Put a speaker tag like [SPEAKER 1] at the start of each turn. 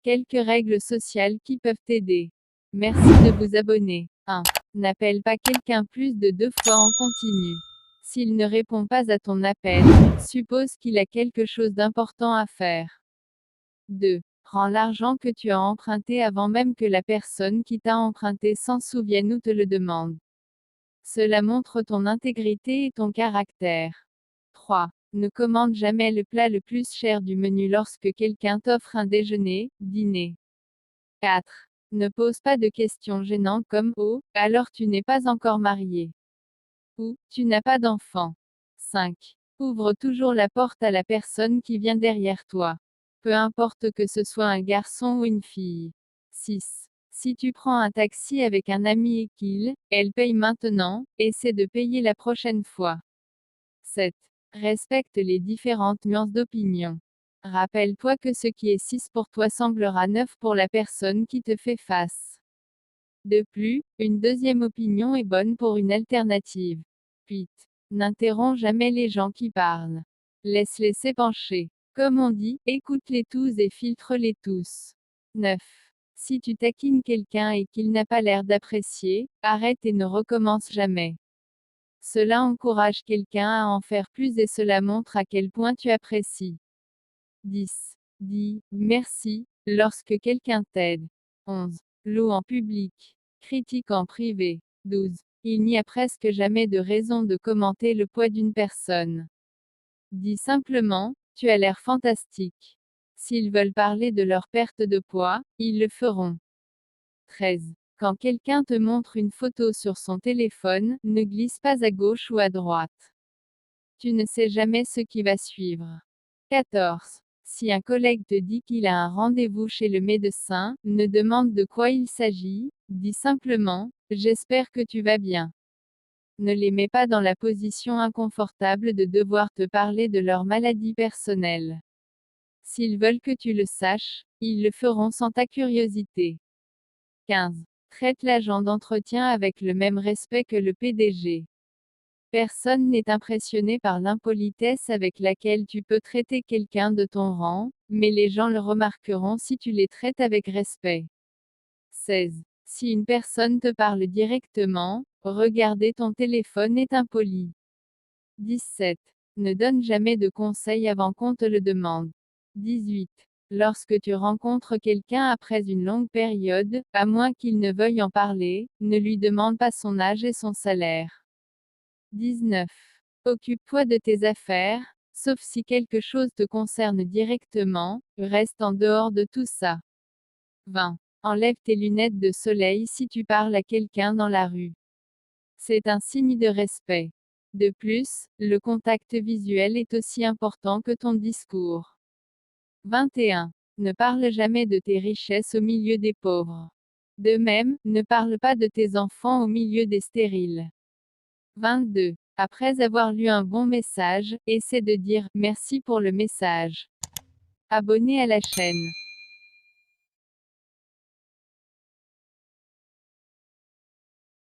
[SPEAKER 1] Quelques règles sociales qui peuvent t'aider. Merci de vous abonner. 1. N'appelle pas quelqu'un plus de 2 fois en continu. S'il ne répond pas à ton appel, suppose qu'il a quelque chose d'important à faire. 2. Rends l'argent que tu as emprunté avant même que la personne qui t'a emprunté s'en souvienne ou te le demande. Cela montre ton intégrité et ton caractère. 3. Ne commande jamais le plat le plus cher du menu lorsque quelqu'un t'offre un déjeuner, dîner. 4. Ne pose pas de questions gênantes comme «Oh, alors tu n'es pas encore marié» ou «Tu n'as pas d'enfant». 5. Ouvre toujours la porte à la personne qui vient derrière toi. Peu importe que ce soit un garçon ou une fille. 6. Si tu prends un taxi avec un ami et elle paye maintenant, essaie de payer la prochaine fois. 7. Respecte les différentes nuances d'opinion. Rappelle-toi que ce qui est 6 pour toi semblera 9 pour la personne qui te fait face. De plus, une deuxième opinion est bonne pour une alternative. 8. N'interromps jamais les gens qui parlent. Laisse-les s'épancher. Comme on dit, écoute-les tous et filtre-les tous. 9. Si tu taquines quelqu'un et qu'il n'a pas l'air d'apprécier, arrête et ne recommence jamais. Cela encourage quelqu'un à en faire plus et cela montre à quel point tu apprécies. 10. Dis merci lorsque quelqu'un t'aide. 11. Loue en public. Critique en privé. 12. Il n'y a presque jamais de raison de commenter le poids d'une personne. Dis simplement, tu as l'air fantastique. S'ils veulent parler de leur perte de poids, ils le feront. 13. Quand quelqu'un te montre une photo sur son téléphone, ne glisse pas à gauche ou à droite. Tu ne sais jamais ce qui va suivre. 14. Si un collègue te dit qu'il a un rendez-vous chez le médecin, ne demande de quoi il s'agit, dis simplement, j'espère que tu vas bien. Ne les mets pas dans la position inconfortable de devoir te parler de leur maladie personnelle. S'ils veulent que tu le saches, ils le feront sans ta curiosité. 15. Traite l'agent d'entretien avec le même respect que le PDG. Personne n'est impressionné par l'impolitesse avec laquelle tu peux traiter quelqu'un de ton rang, mais les gens le remarqueront si tu les traites avec respect. 16. Si une personne te parle directement, regarder ton téléphone est impoli. 17. Ne donne jamais de conseils avant qu'on te le demande. 18. Lorsque tu rencontres quelqu'un après une longue période, à moins qu'il ne veuille en parler, ne lui demande pas son âge et son salaire. 19. Occupe-toi de tes affaires, sauf si quelque chose te concerne directement, reste en dehors de tout ça. 20. Enlève tes lunettes de soleil si tu parles à quelqu'un dans la rue. C'est un signe de respect. De plus, le contact visuel est aussi important que ton discours. 21. Ne parle jamais de tes richesses au milieu des pauvres. De même, ne parle pas de tes enfants au milieu des stériles. 22. Après avoir lu un bon message, essaie de dire « Merci pour le message ». Abonné à la chaîne.